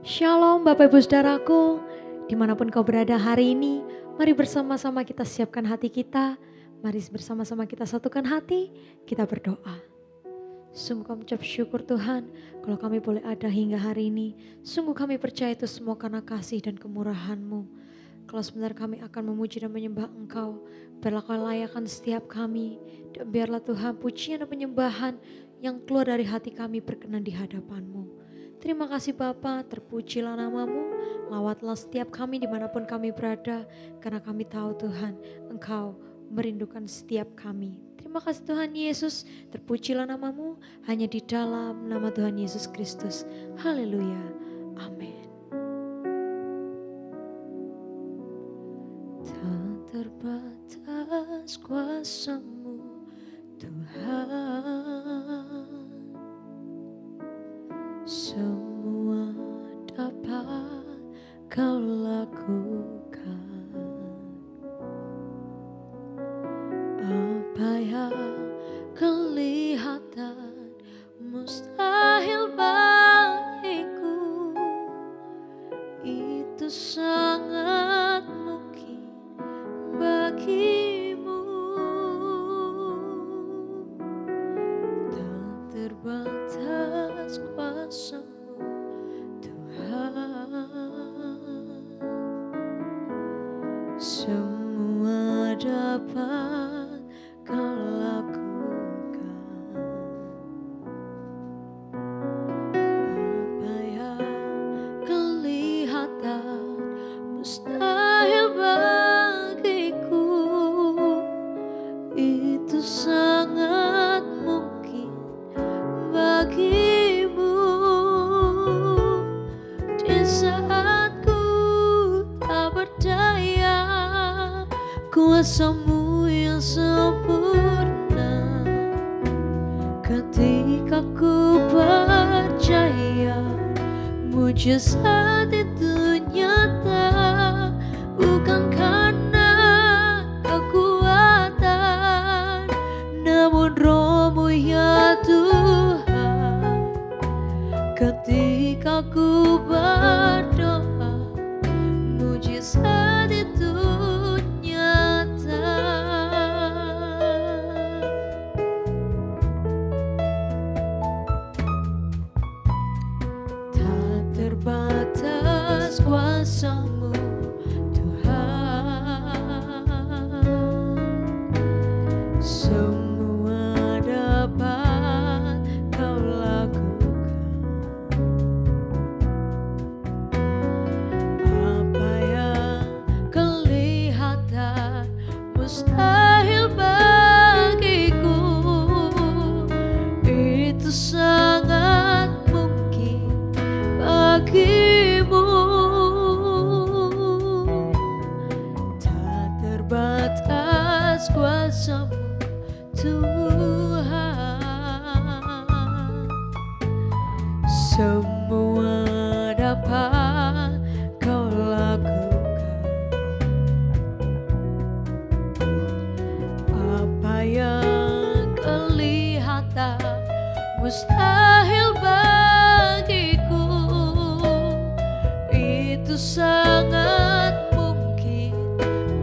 Shalom Bapak Ibu Saudaraku, dimanapun kau berada hari ini, mari bersama-sama kita siapkan hati kita, mari bersama-sama kita satukan hati, kita berdoa. Sungguh kami ucap syukur Tuhan, kalau kami boleh ada hingga hari ini, sungguh kami percaya itu semua karena kasih dan kemurahan-Mu. Kalau sebentar kami akan memuji dan menyembah Engkau, biarlah Kau layakkan setiap kami, dan biarlah Tuhan pujian dan penyembahan yang keluar dari hati kami berkenan di hadapan-Mu. Terima kasih Bapa, terpujilah nama-Mu, lawatlah setiap kami dimanapun kami berada, karena kami tahu Tuhan, Engkau merindukan setiap kami. Terima kasih Tuhan Yesus, terpujilah nama-Mu, hanya di dalam nama Tuhan Yesus Kristus. Haleluya, amin. Tak terbatas kuasa-Mu Tuhan, semua dapat Kau lakukan. Apa yang kelihatan mustahil bagiku, itu sangat mungkin bagimu. Tak terbatas kuasa-Mu Tuhan, semua dapat Kau lakukan. Apa yang kelihatan mustahil bagiku, itu sangat mungkin bagimu. Di saat ku tak berdaya, kuasa-Mu yang sempurna. Ketika ku percaya, mujizat itu nyata, bukan karena kekuatan, namun Roh-Mu ya Tuhan. Ketika ku berdoa, mujizat itu nyata. Tak terbatas kuasa-Mu Tuhan, semua dapat Kau lakukan. Apa yang kelihatan mustahil bagiku, itu sangat mungkin bagimu. Tak terbatas kuasa-Mu Tuhan, semua dapat Kau lakukan. Apa yang kelihatan mustahil bagiku, itu sangat mungkin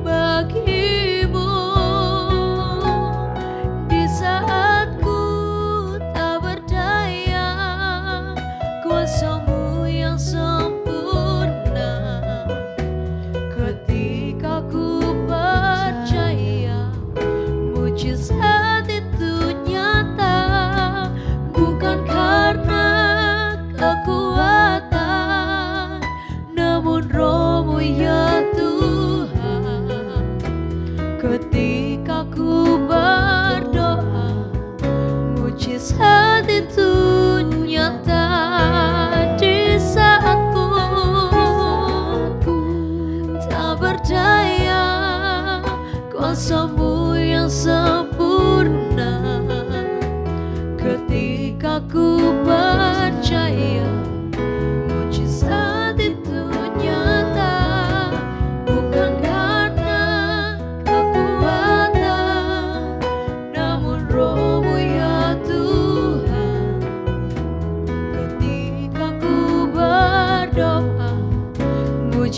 bagimu. Di saat ku tak berdaya, kuasa-Mu yang sempurna. Ketika ku percaya, mujizat itu nyata, bukan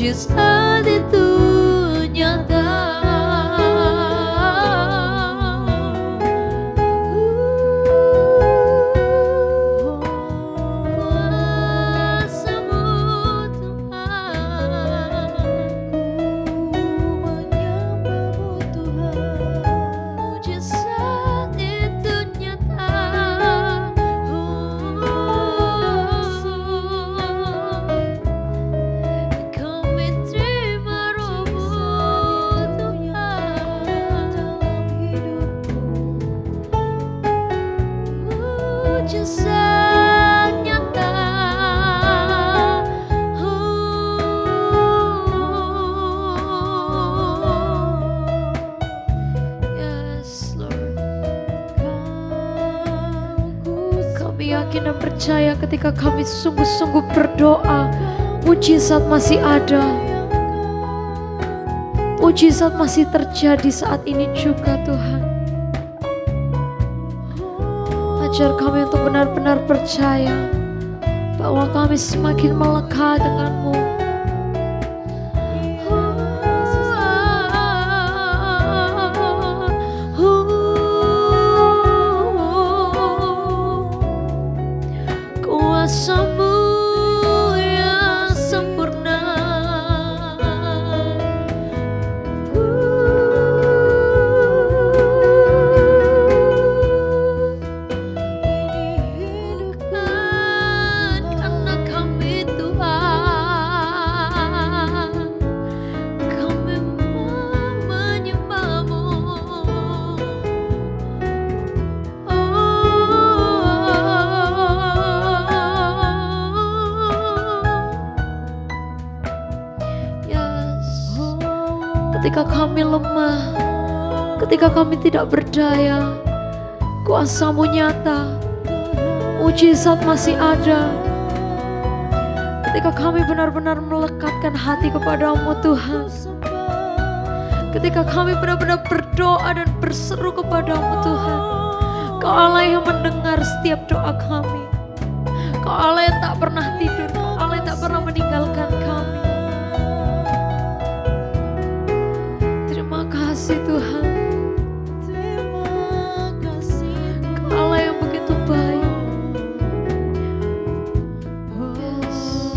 mujizat itu nyata. Yakin dan percaya ketika kami sungguh-sungguh berdoa, mujizat masih ada, mujizat masih terjadi saat ini juga Tuhan. Ajar kami untuk benar-benar percaya bahwa kami semakin melekat dengan-Mu. Kuasa-Mu yang sempurna, karena kami Tuhan, kami mau menyembah-Mu. Ketika kami lemah, ketika kami tidak berdaya, kuasa-Mu nyata, mujizat masih ada. Ketika kami benar-benar melekatkan hati kepada-Mu Tuhan, ketika kami benar-benar berdoa dan berseru kepada-Mu Tuhan, Kau Allah yang mendengar setiap doa kami, Kau Allah yang tak pernah tidur, Kau Allah yang tak pernah meninggalkan kami. Kasih Tuhan, Kau Allah yang begitu baik. Yes.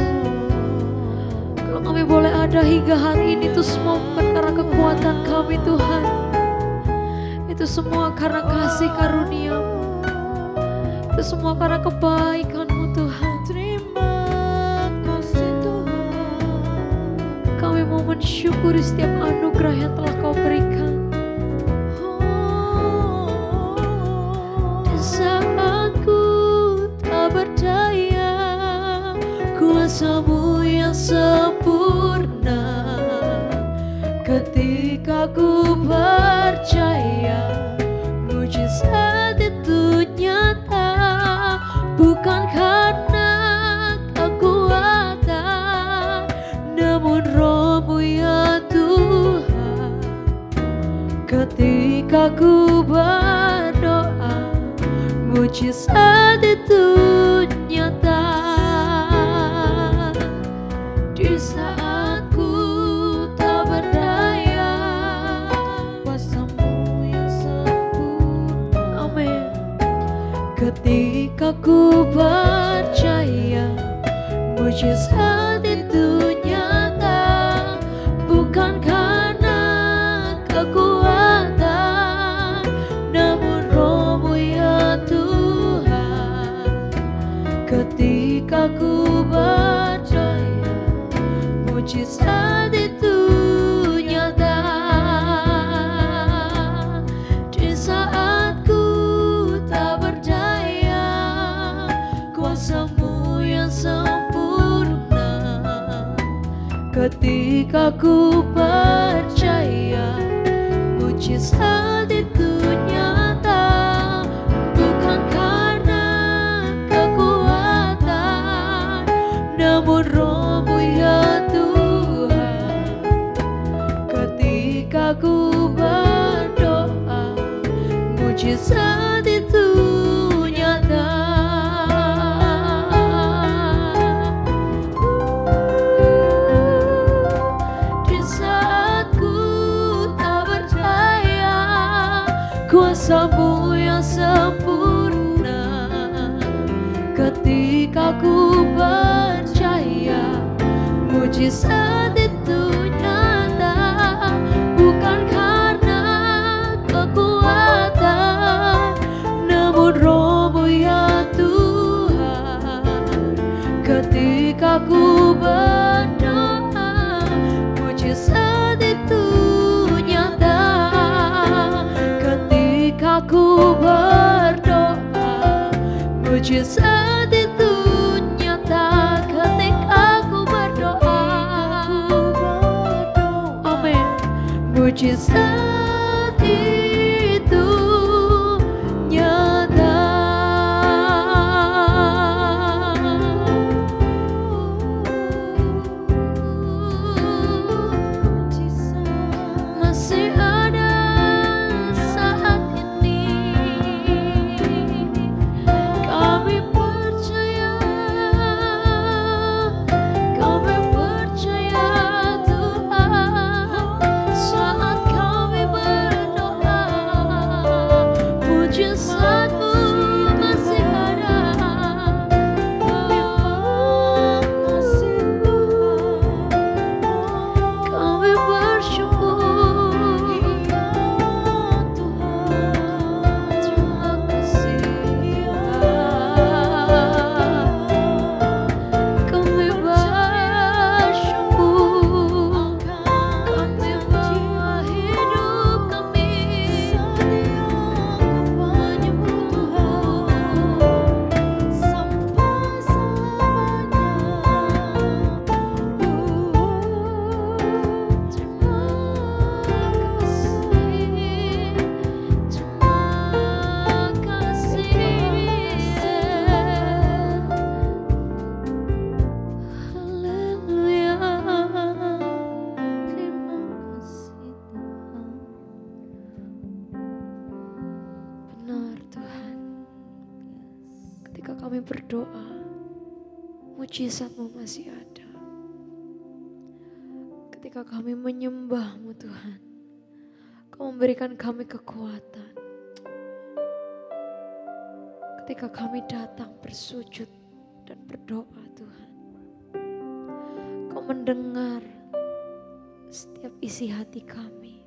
Kalau kami boleh ada hingga hari ini, itu semua bukan karena kekuatan kami Tuhan, itu semua karena kasih karunia-Mu, itu semua karena kebaikan-Mu Tuhan. Kami mau mensyukuri setiap anugerah yang telah Kau berikan. Di saat ku tak berdaya, kuasa-Mu yang sempurna. Ketika ku percaya, mujizat itu nyata, bukan karena kekuatan, namun Roh-Mu ya Tuhan. Ketika ku berdoa, mujizat itu nyata. Di saat ku tak berdaya, kuasa-Mu yang sempurna. Amin. Ketika ku percaya, mujizat itu nyata, bukan karena kekuatan, namun Roh-Mu ya Tuhan. Ketika ku percaya, mujizat itu nyata. Di saat ku tak berdaya, kuasa-Mu yang sempurna. Ketika ku percaya, mujizat itu nyata, bukan karena kekuatan, namun Roh-Mu ya Tuhan. Ketika ku berdoa, mujizat itu nyata. ketika ku percaya mujizat itu nyata, bukan karena kekuatan, namun Roh-Mu ya Tuhan. Ketika ku berdoa, mujizat itu nyata. Ketika ku berdoa, mujizat itu nyata. Ketika ku berdoa, amin. Mujizat itu nyata. Masih ada saat ini, kami percaya Tuhan. Saat kami berdoa, mujizat-Mu masih ada. Kami bersyukur, terima kasih Tuhan. Kami bersyukur, kami bawa hidup kami menyembah Tuhan sampai selamanya. Terima kasih, haleluya. Terima kasih Tuhan. Benar Tuhan, ketika kami berdoa, mujizat-Mu masih ada. Ketika kami menyembah-Mu Tuhan, Kau memberikan kami kekuatan. Ketika kami datang bersujud dan berdoa Tuhan, Kau mendengar setiap isi hati kami.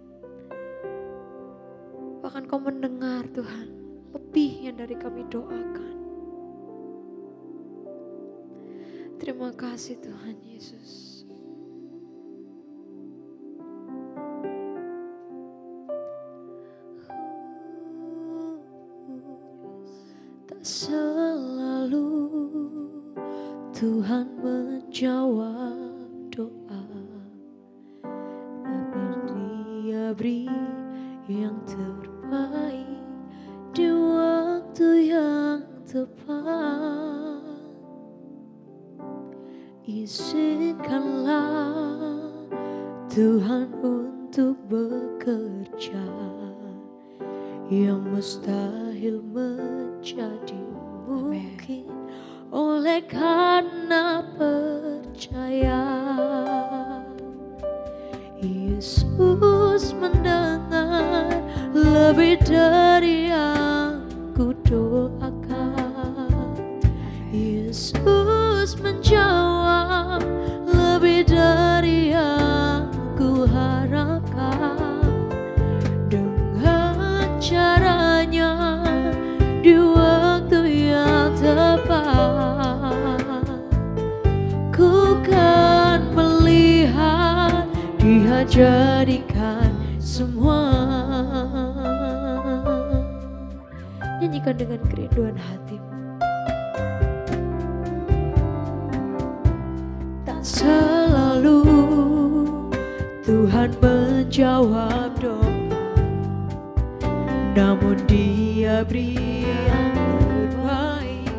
Bahkan Kau mendengar Tuhan lebih yang dari kami doakan. Terima kasih Tuhan Yesus. Tak selalu Tuhan menjawab doa, tapi Dia beri yang terbaik di waktu yang tepat. Izinkanlah Tuhan untuk bekerja, yang mustahil menjadi mungkin oleh karena percaya. Yesus mendengar lebih dari yang ku doakan. Yesus menjawab lebih dari yang ku harapkan. Dengan caranya di waktu yang tepat, ku kan melihat Dia jadikan semua. Nyanyikan dengan kerinduan hatimu. Tak selalu Tuhan menjawab doa, namun Dia beri yang terbaik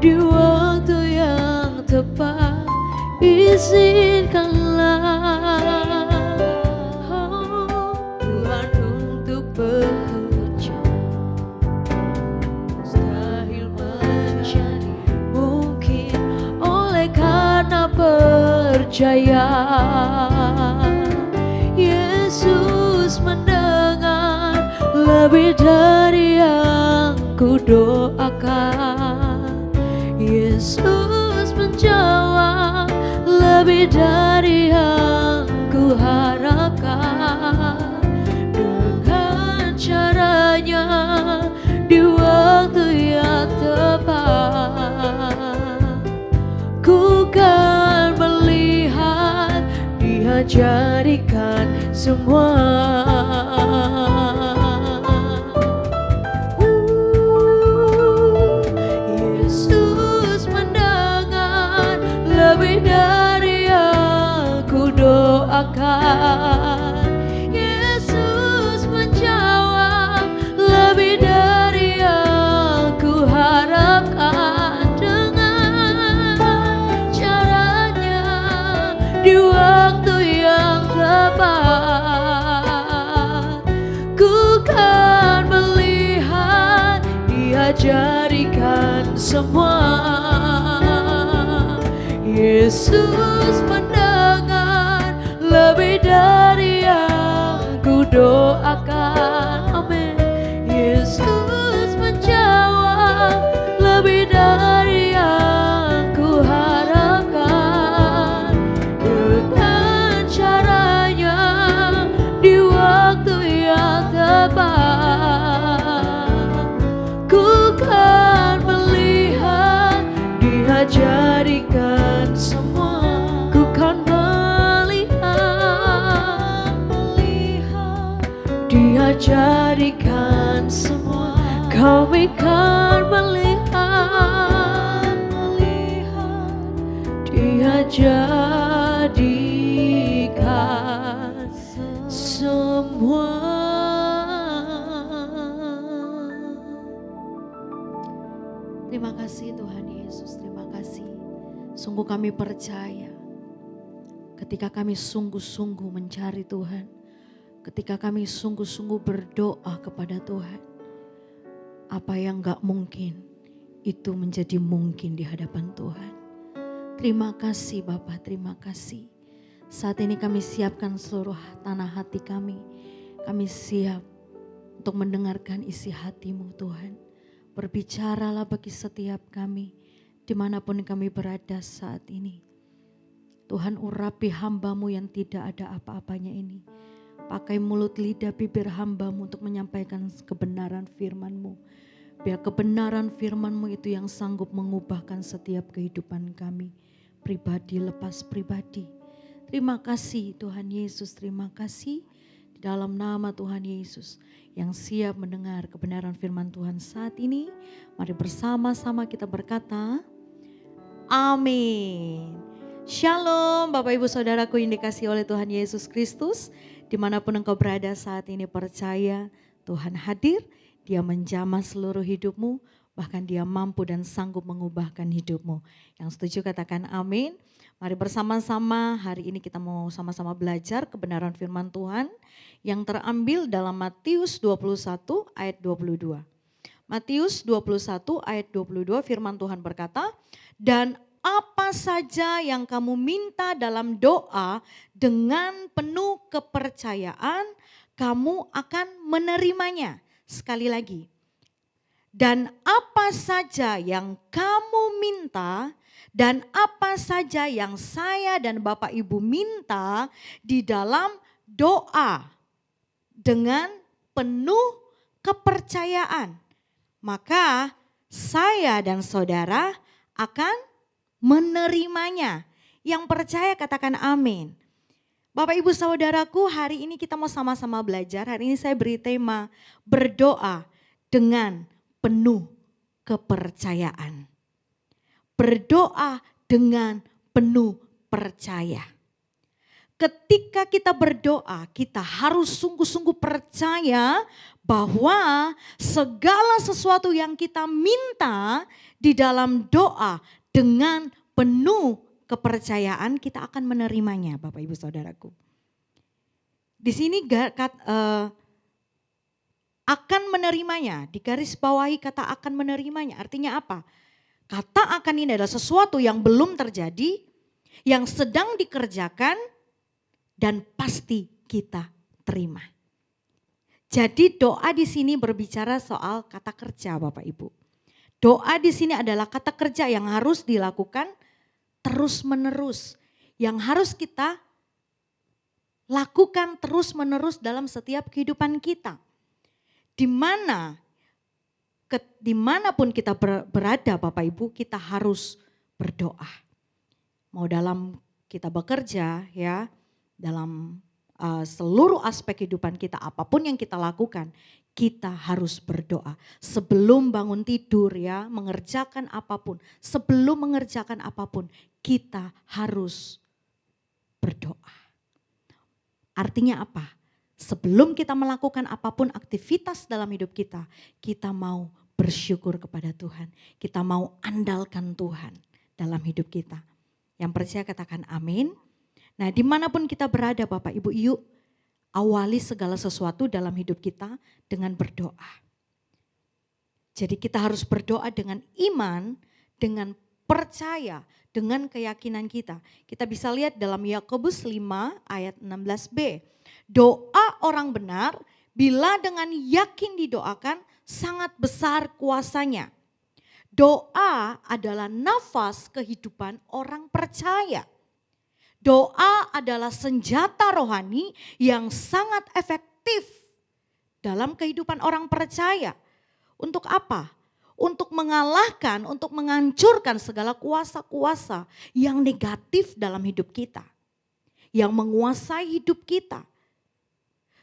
di waktu yang tepat. Izinkanlah Tuhan untuk bekerja, mustahil menjadi mungkin oleh karena percaya. Yesus mendengar lebih dari yang ku doakan. Yesus Yesus menjawab lebih dari yang ku harapkan. Dengan caranya di waktu yang tepat, ku kan melihat Dia jadikan semua. Yesus mendengar lebih dari yang ku doakan. Yesus menjawab lebih dari yang ku harapkan. Dengan caranya di waktu yang tepat, ku kan melihat Dia jadikan semua. Yesus mendengar lebih dari yang ku doakan. Amin. Yesus menjawab lebih dari yang ku harapkan. Dengan caranya di waktu yang tepat, ku kan melihat Dia jadikan semua. Ku kan melihat Dia jadikan semua. Kami kan melihat Dia jadikan semua. Terima kasih Tuhan Yesus, terima kasih. Sungguh kami percaya ketika kami sungguh-sungguh mencari Tuhan, ketika kami sungguh-sungguh berdoa kepada Tuhan, apa yang gak mungkin itu menjadi mungkin di hadapan Tuhan. Terima kasih Bapa, terima kasih. Saat ini kami siapkan seluruh tanah hati kami. Kami siap untuk mendengarkan isi hati-Mu Tuhan. Berbicaralah bagi setiap kami, dimanapun kami berada saat ini. Tuhan, urapi hamba-Mu yang tidak ada apa-apanya ini. Pakai mulut, lidah, bibir hamba-Mu untuk menyampaikan kebenaran firman-Mu. Biar kebenaran firman-Mu itu yang sanggup mengubahkan setiap kehidupan kami, pribadi lepas pribadi. Terima kasih Tuhan Yesus, terima kasih. Di dalam nama Tuhan Yesus yang siap mendengar kebenaran firman Tuhan saat ini, mari bersama-sama kita berkata, amin. Shalom Bapak Ibu Saudaraku yang dikasihi oleh Tuhan Yesus Kristus. Dimanapun engkau berada saat ini, percaya Tuhan hadir, Dia menjamah seluruh hidupmu, bahkan Dia mampu dan sanggup mengubahkan hidupmu. Yang setuju katakan amin. Mari bersama-sama hari ini kita mau sama-sama belajar kebenaran firman Tuhan yang terambil dalam Matius 21 ayat 22. Matius 21 ayat 22 firman Tuhan berkata, dan apa saja yang kamu minta dalam doa dengan penuh kepercayaan, kamu akan menerimanya. Sekali lagi, dan apa saja yang kamu minta dan apa saja yang saya dan Bapak Ibu minta di dalam doa dengan penuh kepercayaan, maka saya dan saudara akan menerimanya. Yang percaya katakan amin. Bapak Ibu Saudaraku, hari ini kita mau sama-sama belajar. Hari ini saya beri tema berdoa dengan penuh kepercayaan. Berdoa dengan penuh percaya. Ketika kita berdoa, kita harus sungguh-sungguh percaya bahwa segala sesuatu yang kita minta di dalam doa dengan penuh kepercayaan kita akan menerimanya, Bapak Ibu Saudaraku. Di sini akan menerimanya, di garis bawahi kata akan menerimanya. Artinya apa? Kata akan ini adalah sesuatu yang belum terjadi, yang sedang dikerjakan dan pasti kita terima. Jadi doa di sini berbicara soal kata kerja Bapak Ibu. Doa di sini adalah kata kerja yang harus dilakukan terus-menerus. Yang harus kita lakukan terus-menerus dalam setiap kehidupan kita. Dimanapun kita berada Bapak Ibu, kita harus berdoa. Mau dalam kita bekerja ya, dalam seluruh aspek kehidupan kita, apapun yang kita lakukan, kita harus berdoa. Sebelum bangun tidur ya, mengerjakan apapun, sebelum mengerjakan apapun, kita harus berdoa. Artinya apa? Sebelum kita melakukan apapun aktivitas dalam hidup kita, kita mau bersyukur kepada Tuhan. Kita mau andalkan Tuhan dalam hidup kita. Yang percaya katakan amin. Nah, dimanapun kita berada Bapak Ibu, yuk awali segala sesuatu dalam hidup kita dengan berdoa. Jadi kita harus berdoa dengan iman, dengan percaya, dengan keyakinan kita. Kita bisa lihat dalam Yakobus 5 ayat 16b. Doa orang benar bila dengan yakin didoakan sangat besar kuasanya. Doa adalah nafas kehidupan orang percaya. Doa adalah senjata rohani yang sangat efektif dalam kehidupan orang percaya. Untuk apa? Untuk mengalahkan, untuk menghancurkan segala kuasa-kuasa yang negatif dalam hidup kita. Yang menguasai hidup kita.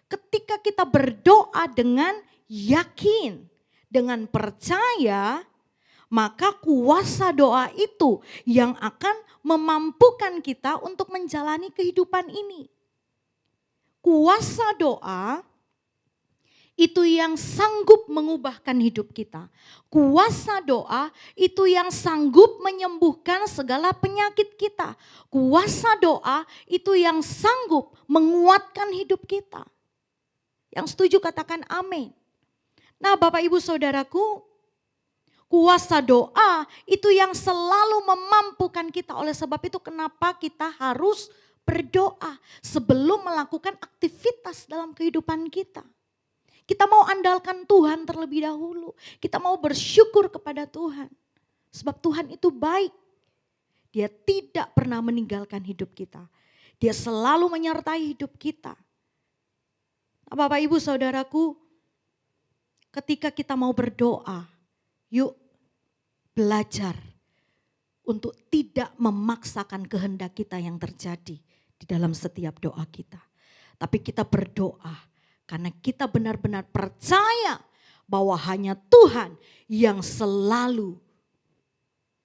Ketika kita berdoa dengan yakin, dengan percaya, maka kuasa doa itu yang akan memampukan kita untuk menjalani kehidupan ini. Kuasa doa itu yang sanggup mengubahkan hidup kita. Kuasa doa itu yang sanggup menyembuhkan segala penyakit kita. Kuasa doa itu yang sanggup menguatkan hidup kita. Yang setuju katakan amin. Nah Bapak Ibu Saudaraku, kuasa doa itu yang selalu memampukan kita. Oleh sebab itu kenapa kita harus berdoa sebelum melakukan aktivitas dalam kehidupan kita. Kita mau andalkan Tuhan terlebih dahulu. Kita mau bersyukur kepada Tuhan. Sebab Tuhan itu baik. Dia tidak pernah meninggalkan hidup kita. Dia selalu menyertai hidup kita. Nah, Bapak Ibu Saudaraku, ketika kita mau berdoa, yuk belajar untuk tidak memaksakan kehendak kita yang terjadi di dalam setiap doa kita. Tapi kita berdoa karena kita benar-benar percaya bahwa hanya Tuhan yang selalu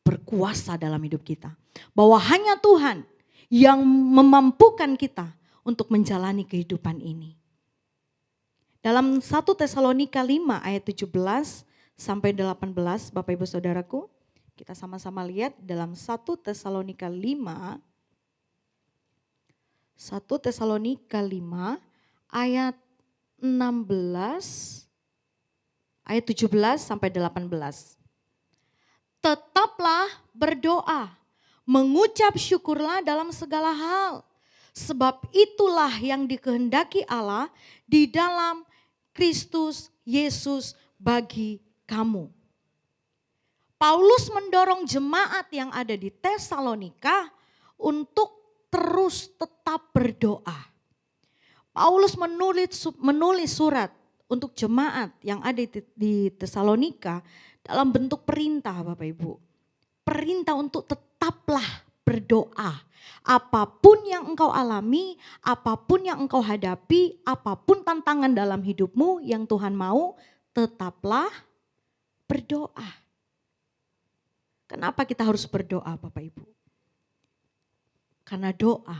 berkuasa dalam hidup kita. Bahwa hanya Tuhan yang memampukan kita untuk menjalani kehidupan ini. Dalam 1 Tesalonika 5 ayat 17 sampai 18, Bapak Ibu Saudaraku, kita sama-sama lihat dalam 1 Tesalonika 5 ayat 16 ayat 17 sampai 18. Tetaplah berdoa, mengucap syukurlah dalam segala hal, sebab itulah yang dikehendaki Allah di dalam Kristus Yesus bagi kamu. Paulus mendorong jemaat yang ada di Tesalonika untuk terus tetap berdoa. Paulus menulis surat untuk jemaat yang ada di Tesalonika dalam bentuk perintah Bapak Ibu. Perintah untuk tetaplah berdoa. Apapun yang engkau alami, apapun yang engkau hadapi, apapun tantangan dalam hidupmu yang Tuhan mau, tetaplah berdoa. Kenapa kita harus berdoa Bapak Ibu? Karena doa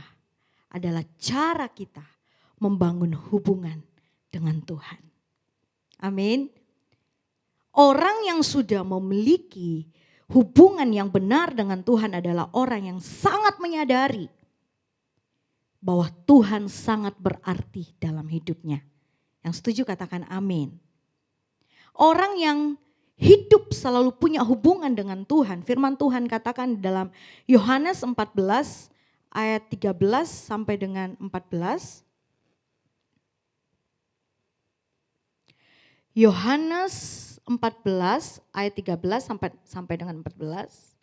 adalah cara kita membangun hubungan dengan Tuhan. Amin. Orang yang sudah memiliki hubungan yang benar dengan Tuhan adalah orang yang sangat menyadari bahwa Tuhan sangat berarti dalam hidupnya. Yang setuju katakan amin. Orang yang hidup selalu punya hubungan dengan Tuhan. Firman Tuhan katakan dalam Yohanes 14 ayat 13 sampai dengan 14. Yohanes 14 ayat 13 sampai dengan 14.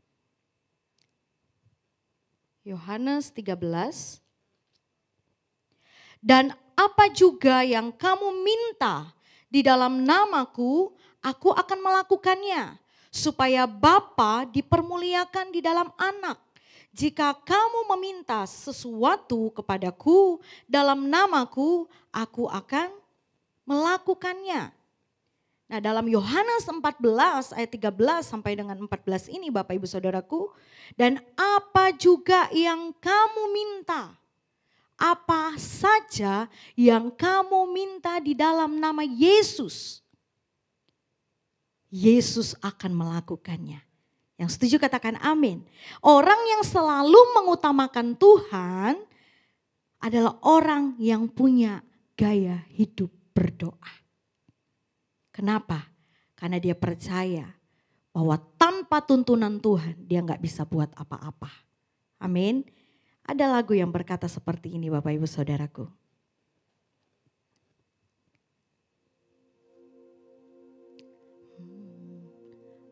Yohanes 13. Dan apa juga yang kamu minta di dalam namaku, aku akan melakukannya, supaya Bapa dipermuliakan di dalam Anak. Jika kamu meminta sesuatu kepadaku dalam namaku, aku akan melakukannya. Nah, dalam Yohanes 14 ayat 13 sampai dengan 14 ini Bapak Ibu Saudaraku, dan apa juga yang kamu minta, apa saja yang kamu minta di dalam nama Yesus, Yesus akan melakukannya. Yang setuju katakan amin. Orang yang selalu mengutamakan Tuhan adalah orang yang punya gaya hidup berdoa. Kenapa? Karena dia percaya bahwa tanpa tuntunan Tuhan dia gak bisa buat apa-apa. Amin. Ada lagu yang berkata seperti ini Bapak Ibu Saudaraku.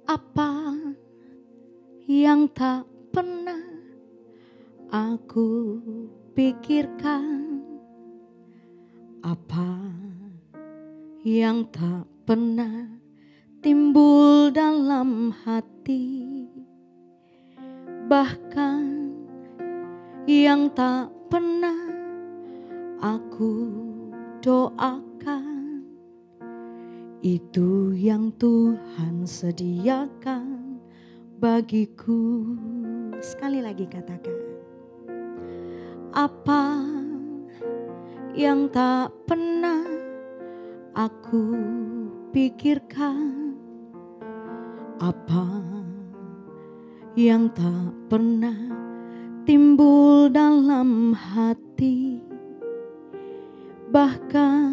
Apa yang tak pernah aku pikirkan, apa yang tak pernah timbul dalam hati, bahkan yang tak pernah aku doakan, itu yang Tuhan sediakan bagiku. Sekali lagi katakan, apa yang tak pernah aku pikirkan, apa yang tak pernah timbul dalam hati, bahkan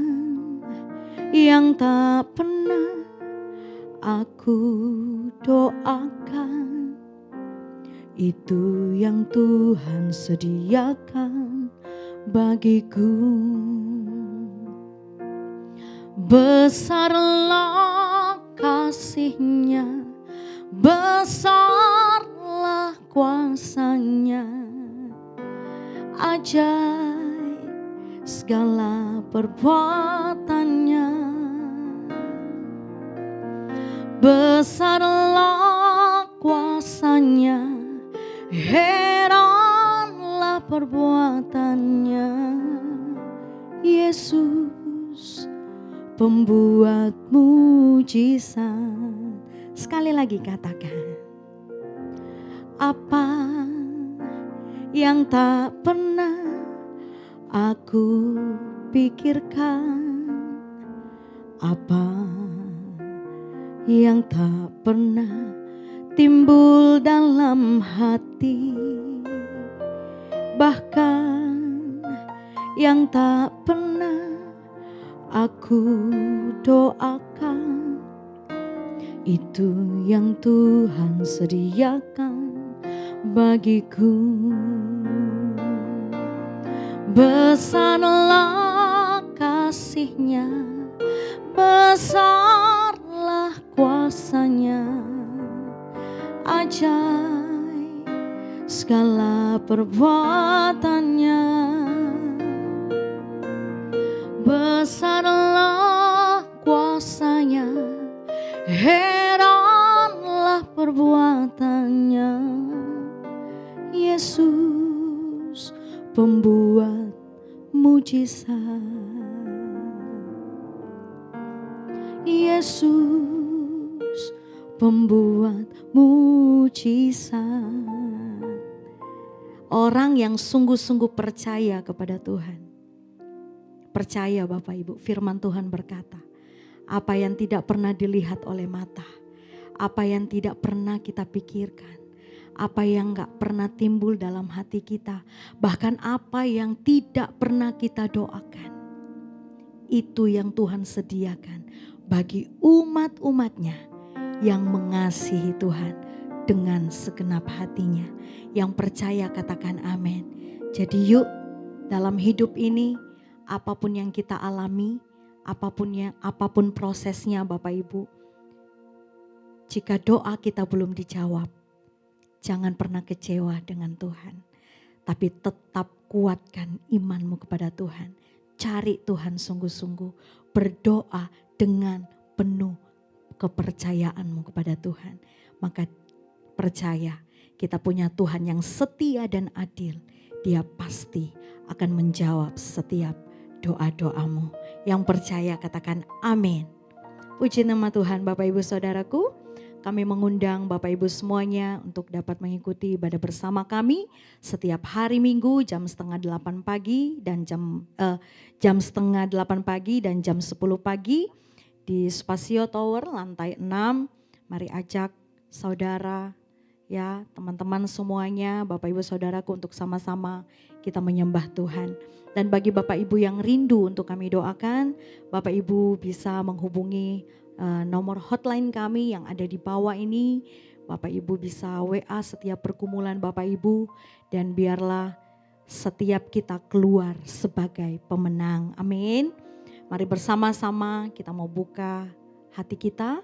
yang tak pernah aku doakan, itu yang Tuhan sediakan bagiku. Besarlah kasih-Nya, besarlah kuasa-Nya, ajaib segala perbuatan-Nya. Besarlah kuasa-Nya, heranlah perbuatan-Nya. Yesus pembuat mujizat. Sekali lagi katakan, apa yang tak pernah aku pikirkan, apa yang tak pernah timbul dalam hati, bahkan yang tak pernah aku doakan, itu yang Tuhan sediakan bagiku. Besarlah kasih-Nya, besarlah kuasa-Nya, ajaib segala perbuatan-Nya. Besarlah kuasa-Nya, heranlah perbuatan-Nya. Yesus pembuat mujizat. Yesus pembuat mujizat. Orang yang sungguh-sungguh percaya kepada Tuhan, percaya Bapak Ibu, firman Tuhan berkata, apa yang tidak pernah dilihat oleh mata, apa yang tidak pernah kita pikirkan, apa yang gak pernah timbul dalam hati kita, bahkan apa yang tidak pernah kita doakan, itu yang Tuhan sediakan bagi umat-umatnya yang mengasihi Tuhan dengan segenap hatinya. Yang percaya katakan amin. Jadi yuk, dalam hidup ini apapun yang kita alami, apapun prosesnya Bapak Ibu, jika doa kita belum dijawab, jangan pernah kecewa dengan Tuhan. Tapi tetap kuatkan imanmu kepada Tuhan. Cari Tuhan sungguh-sungguh. Berdoa dengan penuh kepercayaanmu kepada Tuhan. Maka percaya kita punya Tuhan yang setia dan adil. Dia pasti akan menjawab setiap doa-doamu. Yang percaya katakan amin. Puji nama Tuhan Bapak Ibu Saudaraku. Kami mengundang Bapak Ibu semuanya untuk dapat mengikuti ibadah bersama kami setiap hari Minggu jam 7:30 pagi dan jam 7:30 pagi dan jam 10 pagi di Spasio Tower lantai 6. Mari ajak saudara, ya teman-teman semuanya, Bapak Ibu Saudaraku untuk sama-sama kita menyembah Tuhan. Dan bagi Bapak Ibu yang rindu untuk kami doakan, Bapak Ibu bisa menghubungi nomor hotline kami yang ada di bawah ini. Bapak Ibu bisa WA setiap pergumulan Bapak Ibu, dan biarlah setiap kita keluar sebagai pemenang. Amin. Mari bersama-sama kita mau buka hati kita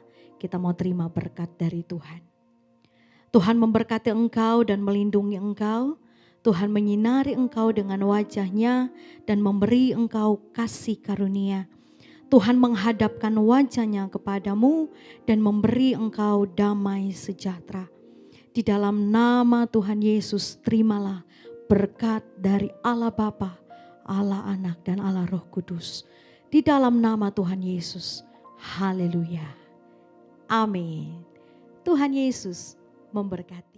mau terima berkat dari Tuhan. Tuhan memberkati engkau dan melindungi engkau. Tuhan menyinari engkau dengan wajah-Nya dan memberi engkau kasih karunia. Tuhan menghadapkan wajah-Nya kepadamu dan memberi engkau damai sejahtera. Di dalam nama Tuhan Yesus, terimalah berkat dari Allah Bapa, Allah Anak dan Allah Roh Kudus. Di dalam nama Tuhan Yesus. Haleluya. Amin. Tuhan Yesus memberkati.